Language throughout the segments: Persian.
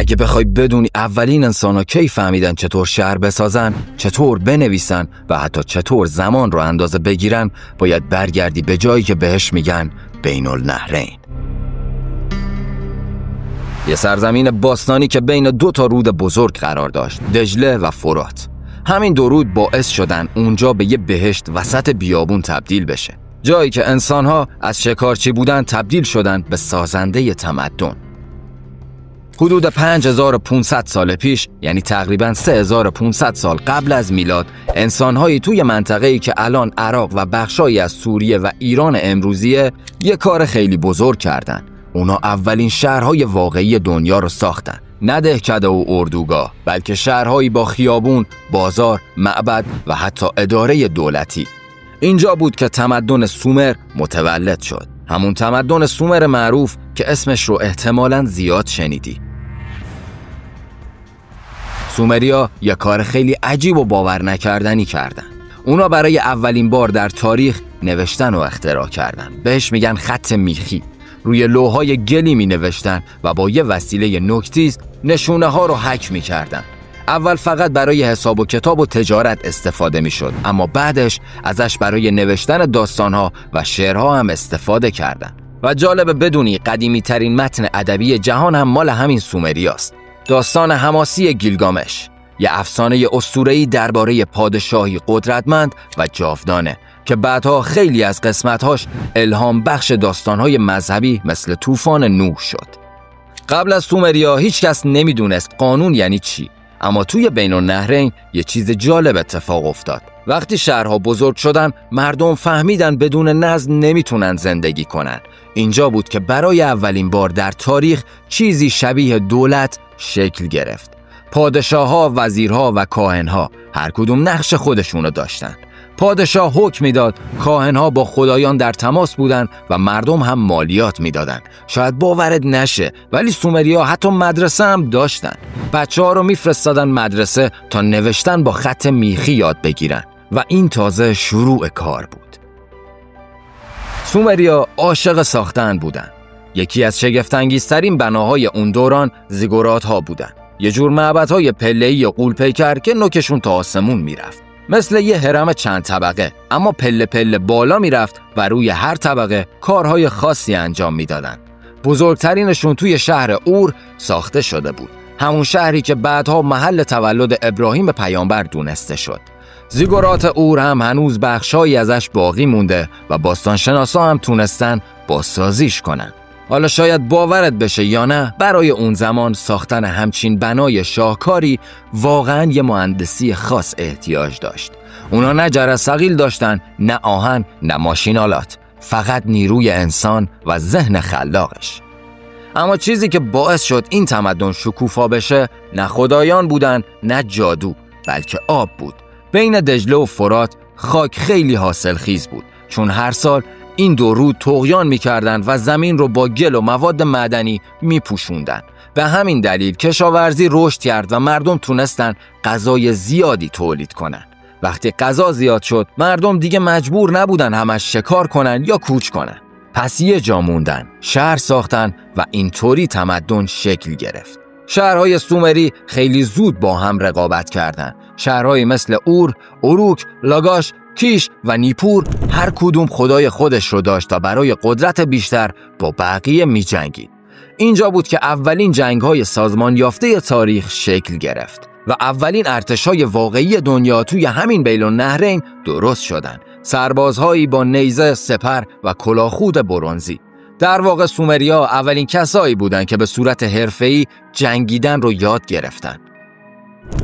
اگه بخوای بدونی اولین انسان‌ها کی فهمیدن چطور شهر بسازن، چطور بنویسن و حتی چطور زمان رو اندازه بگیرن، باید برگردی به جایی که بهش میگن بین النهرین. یه سرزمین باستانی که بین دو تا رود بزرگ قرار داشت، دجله و فرات. همین دو رود باعث شدن اونجا به یه بهشت وسط بیابون تبدیل بشه. جایی که انسان‌ها از شکارچی بودن تبدیل شدن به سازنده تمدن. حدود 5500 سال پیش، یعنی تقریباً 3500 سال قبل از میلاد، انسان‌هایی توی منطقه‌ای که الان عراق و بخشایی از سوریه و ایران امروزیه یه کار خیلی بزرگ کردن. اونا اولین شهرهای واقعی دنیا رو ساختن. نه دهکده و اردوگاه، بلکه شهرهایی با خیابون، بازار، معبد و حتی اداره دولتی. اینجا بود که تمدن سومر متولد شد. همون تمدن سومر معروف که اسمش رو احتمالاً زیاد شنیدی. سومریا یه کار خیلی عجیب و باور نکردنی کردن. اونا برای اولین بار در تاریخ نوشتن رو اختراع کردن. بهش میگن خط میخی. روی لوحای گلی می نوشتن و با یه وسیله نوک‌تیز نشونه ها رو حک می کردن. اول فقط برای حساب و کتاب و تجارت استفاده می شد، اما بعدش ازش برای نوشتن داستانها و شعرها هم استفاده کردن. و جالب بدونی قدیمی ترین متن ادبی جهان هم مال همین سومریاست. داستان حماسی گیلگامش، یه افسانه اسطوره‌ای درباره پادشاهی قدرتمند و جاودانه که بعدها خیلی از قسمت‌هاش الهام بخش داستان‌های مذهبی مثل طوفان نوح شد. قبل از سومریا هیچ کس نمیدونست قانون یعنی چی، اما توی بین النهرین یه چیز جالب اتفاق افتاد. وقتی شهرها بزرگ شدن، مردم فهمیدن بدون نظم نمیتونن زندگی کنن. اینجا بود که برای اولین بار در تاریخ چیزی شبیه دولت شکل گرفت. پادشاه‌ها، وزیرها و کاهن‌ها هر کدوم نقش خودشونو داشتن. پادشاه حکم میداد، کاهن‌ها با خدایان در تماس بودن و مردم هم مالیات میدادن. شاید باورت نشه، ولی سومریا حتی مدرسه هم داشتن. بچه‌ها رو میفرستادن مدرسه تا نوشتن با خط میخی یاد بگیرن و این تازه شروع کار بود. سومریا عاشق ساختن بودن. یکی از شگفت‌انگیزترین بناهای اون دوران زیگورات‌ها بودن. یه جور معبدهای پله‌ای غول‌پیکر که نوکشون تا آسمون میرفت. مثل یه هرم چند طبقه، اما پله پله بالا میرفت و روی هر طبقه کارهای خاصی انجام میدادن. بزرگترینشون توی شهر اور ساخته شده بود. همون شهری که بعدها محل تولد ابراهیم پیامبر دونسته شد. زیگورات اور هم هنوز بخشایی ازش باقی مونده و باستانشناسا هم تونستن بازسازیش کنن. حالا شاید باورت بشه یا نه، برای اون زمان ساختن همچین بنای شاهکاری واقعاً یه مهندسی خاص احتیاج داشت. اونا نه جرثقیل داشتن، نه آهن، نه ماشینالات، فقط نیروی انسان و ذهن خلاقش. اما چیزی که باعث شد این تمدن شکوفا بشه نه خدایان بودن، نه جادو، بلکه آب بود. بین دجله و فرات خاک خیلی حاصلخیز بود، چون هر سال این دو رود طغیان می‌کردند و زمین رو با گل و مواد معدنی می‌پوشوندن. به همین دلیل کشاورزی رشد کرد و مردم تونستن غذای زیادی تولید کنن. وقتی غذا زیاد شد، مردم دیگه مجبور نبودن همش شکار کنن یا کوچ کنن. پس یه جا موندن، شهر ساختن و اینطوری تمدن شکل گرفت. شهرهای سومری خیلی زود با هم رقابت کردند. شهرهایی مثل اور، اروک، لاگاش، کیش و نیپور هر کدوم خدای خودش رو داشت و برای قدرت بیشتر با بقیه می جنگید. اینجا بود که اولین جنگ‌های سازمان یافته تاریخ شکل گرفت و اولین ارتش‌های واقعی دنیا توی همین بین النهرین درست شدن. سربازهایی با نیزه، سپر و کلاهخود برنزی. در واقع سومریا اولین کسایی بودند که به صورت حرفه‌ای جنگیدن رو یاد گرفتن.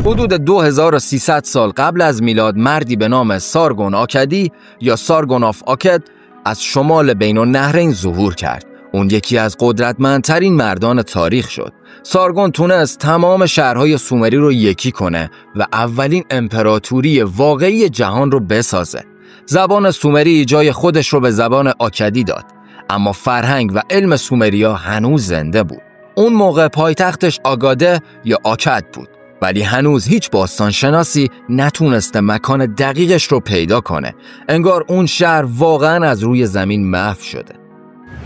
حدود 2300 سال قبل از میلاد مردی به نام سارگون آکدی یا سارگون آف آکد از شمال بین النهرین ظهور کرد. اون یکی از قدرتمندترین مردان تاریخ شد. سارگون تونست تمام شهرهای سومری رو یکی کنه و اولین امپراتوری واقعی جهان رو بسازه. زبان سومری جای خودش رو به زبان آکدی داد، اما فرهنگ و علم سومریا هنوز زنده بود. اون موقع پایتختش آگاده یا آکد بود، ولی هنوز هیچ باستانشناسی نتونسته مکان دقیقش رو پیدا کنه. انگار اون شهر واقعاً از روی زمین محو شده.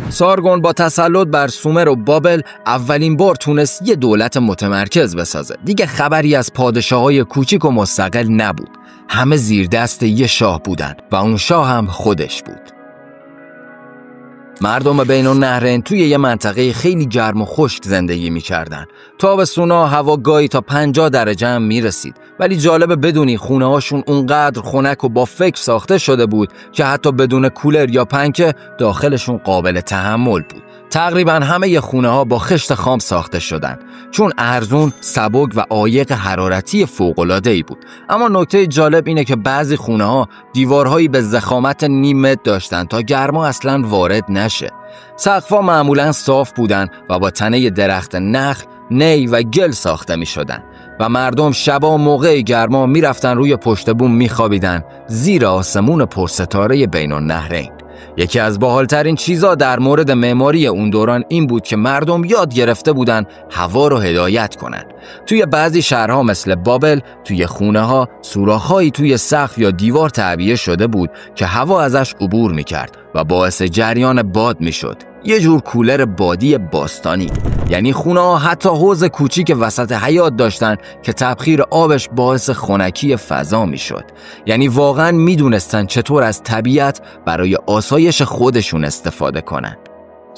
سارگون با تسلط بر سومر و بابل اولین بار تونست یه دولت متمرکز بسازه. دیگه خبری از پادشاه‌های کوچیک و مستقل نبود. همه زیر دست یه شاه بودن و اون شاه هم خودش بود. مردم بین النهرین توی یه منطقه خیلی گرم و خشک زندگی می‌کردن. تابستونا هوا گاهی تا 50 درجه هم میرسید، ولی جالبه بدونی خونه‌هاشون اونقدر خنک و با فکر ساخته شده بود که حتی بدون کولر یا پنکه داخلشون قابل تحمل بود. تقریبا همه خونه‌ها با خشت خام ساخته شدن، چون ارزون، سبک و عایق حرارتی فوق‌العاده‌ای بود. اما نکته جالب اینه که بعضی خونه‌ها دیوارهایی به ضخامت نیم متر داشتن تا گرما اصلاً وارد نشه. سقف‌ها معمولاً صاف بودن و با تنه درخت نخل، نی و گل ساخته می‌شدن و مردم شبا موقع گرما می‌رفتن روی پشت بوم می‌خوابیدن زیر آسمون پرستاره بین النهرین. یکی از باحال‌ترین چیزا در مورد معماری اون دوران این بود که مردم یاد گرفته بودن هوا رو هدایت کنن. توی بعضی شهرها مثل بابل، توی خونه‌ها سوراخ‌هایی توی سقف یا دیوار تعبیه شده بود که هوا ازش عبور می‌کرد و باعث جریان باد می‌شد. یه جور کولر بادی باستانی. یعنی خونه‌ها حتی حوض کوچیک وسط حیاط داشتن که تبخیر آبش باعث خنکی فضا میشد. یعنی واقعاً میدونستن چطور از طبیعت برای آسایش خودشون استفاده کنن.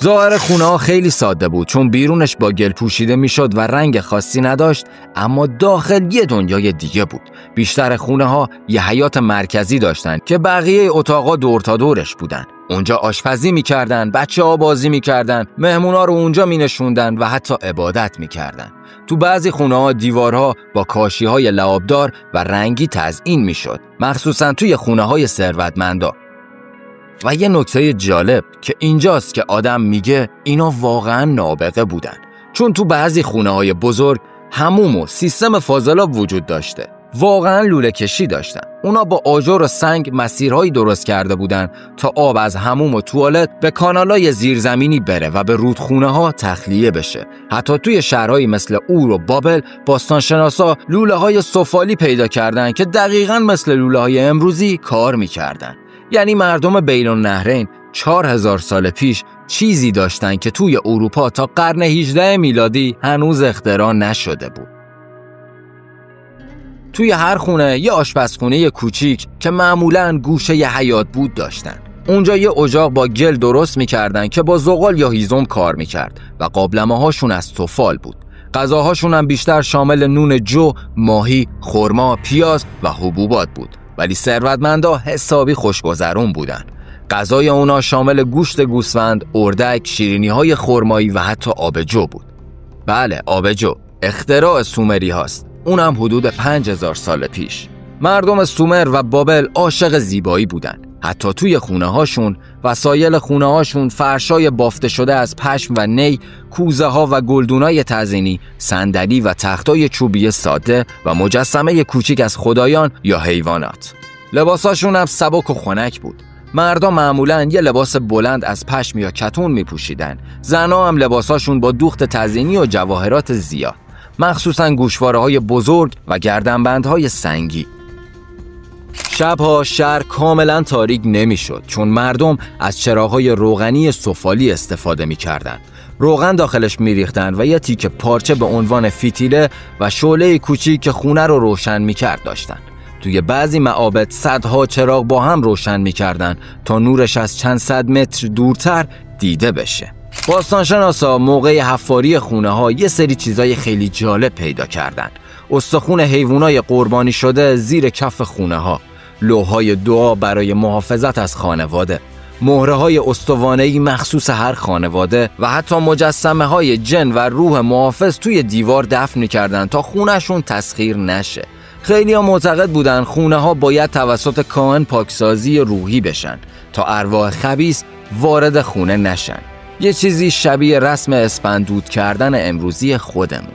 ظاهر خونه‌ها خیلی ساده بود، چون بیرونش با گل پوشیده میشد و رنگ خاصی نداشت، اما داخل یه دنیای دیگه بود. بیشتر خونه‌ها یه حیاط مرکزی داشتن که بقیه اتاقا دور تا دورش بودن. اونجا آشپزی میکردن، بچه‌ها بازی میکردن، مهمونا رو اونجا مینشوندن و حتی عبادت میکردن. تو بعضی خونه‌ها دیوارها با کاشی‌های لعابدار و رنگی تزیین میشد، مخصوصاً توی خونه‌های ثروتمندا. و یه نکته جالب که اینجاست که آدم میگه اینا واقعاً نابغه بودن، چون تو بعضی خونه‌های بزرگ حموم و سیستم فاضلاب وجود داشته. واقعاً لوله کشی داشتن. اونا با آجر و سنگ مسیرهایی درست کرده بودن تا آب از حموم و توالت به کانالای زیرزمینی بره و به رودخونه‌ها تخلیه بشه. حتی توی شهرهایی مثل اور و بابل باستانشناسا لوله‌های سفالی پیدا کردن که دقیقاً مثل لوله‌های امروزی کار می‌کردن. یعنی مردم بین النهرین 4000 سال پیش چیزی داشتن که توی اروپا تا قرن 18 میلادی هنوز اختراع نشده بود. توی هر خونه یه آشپزخونه کوچیک که معمولاً گوشه ی حیاط بود داشتن. اونجا یه اجاق با گل درست می‌کردن که با زغال یا هیزم کار می‌کرد و قابلمه‌هاشون از سفال بود. غذاهاشون هم بیشتر شامل نون جو، ماهی، خرما، پیاز و حبوبات بود. ولی ثروتمندا حسابی خوشگذرون بودن. غذای اونا شامل گوشت گوسفند، اردک، شیرینی‌های خرمایی و حتی آبجو بود. بله، آبجو اختراع سومری هاست. اونم حدود 5000 سال پیش. مردم سومر و بابل عاشق زیبایی بودن. حتی توی خونه هاشون، وسایل خونه هاشون فرشای بافته شده از پشم و نی، کوزه ها و گلدونای تزیینی، صندلی و تختای چوبی ساده و مجسمه کوچیک از خدایان یا حیوانات. لباساشون هم سبک و خنک بود. مردم معمولاً یه لباس بلند از پشم یا کتون می پوشیدن. زنها هم لباساشون با دوخت تزیینی و جواهرات زیاد، مخصوصاً گوشواره‌های بزرگ و گردنبندهای سنگی. شبها شهر کاملاً تاریک نمی‌شد، چون مردم از چراغ‌های روغنی سفالی استفاده می‌کردند. روغن داخلش می‌ریختن و یه تیکه پارچه به عنوان فتیله و شعله کوچیک که خونه رو روشن می‌کرد داشتن. توی بعضی معابد صدها چراغ با هم روشن می‌کردن تا نورش از چند صد متر دورتر دیده بشه. باستانشناسا موقع حفاری خونه ها یه سری چیزای خیلی جالب پیدا کردن. استخون حیوانای قربانی شده زیر کف خونه ها، لوح‌های دعا برای محافظت از خانواده، مهره‌های استوانه‌ای مخصوص هر خانواده و حتی مجسمه‌های جن و روح محافظ توی دیوار دفن می‌کردن تا خونه‌شون تسخیر نشه. خیلی‌ها معتقد بودن خونه‌ها باید توسط کاهن پاکسازی روحی بشن تا ارواح خبیث وارد خونه نشن. یه چیزی شبیه رسم اسپندود کردن امروزی خودمون.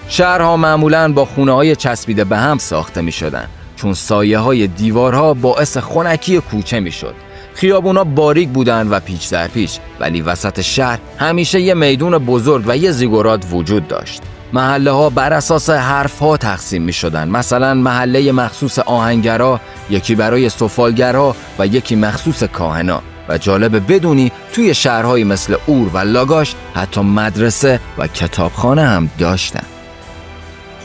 شهرها معمولاً با خونه‌های چسبیده به هم ساخته می‌شدن، چون سایه‌های دیوارها باعث خنکی کوچه می‌شد. خیابونا باریک بودن و پیچ در پیچ، ولی وسط شهر همیشه یه میدون بزرگ و یه زیگورات وجود داشت. محله‌ها بر اساس حرف‌ها تقسیم می‌شدن. مثلا محله مخصوص آهنگرها، یکی برای سفالگرها و یکی مخصوص کاهنا. و جالبه بدونی توی شهرهایی مثل اور و لاگاش حتی مدرسه و کتابخانه هم داشتن.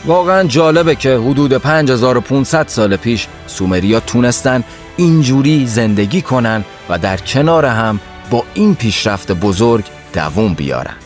واقعا جالبه که حدود 5500 سال پیش سومریا تونستن اینجوری زندگی کنن و در کنار هم با این پیشرفت بزرگ دووم بیارن.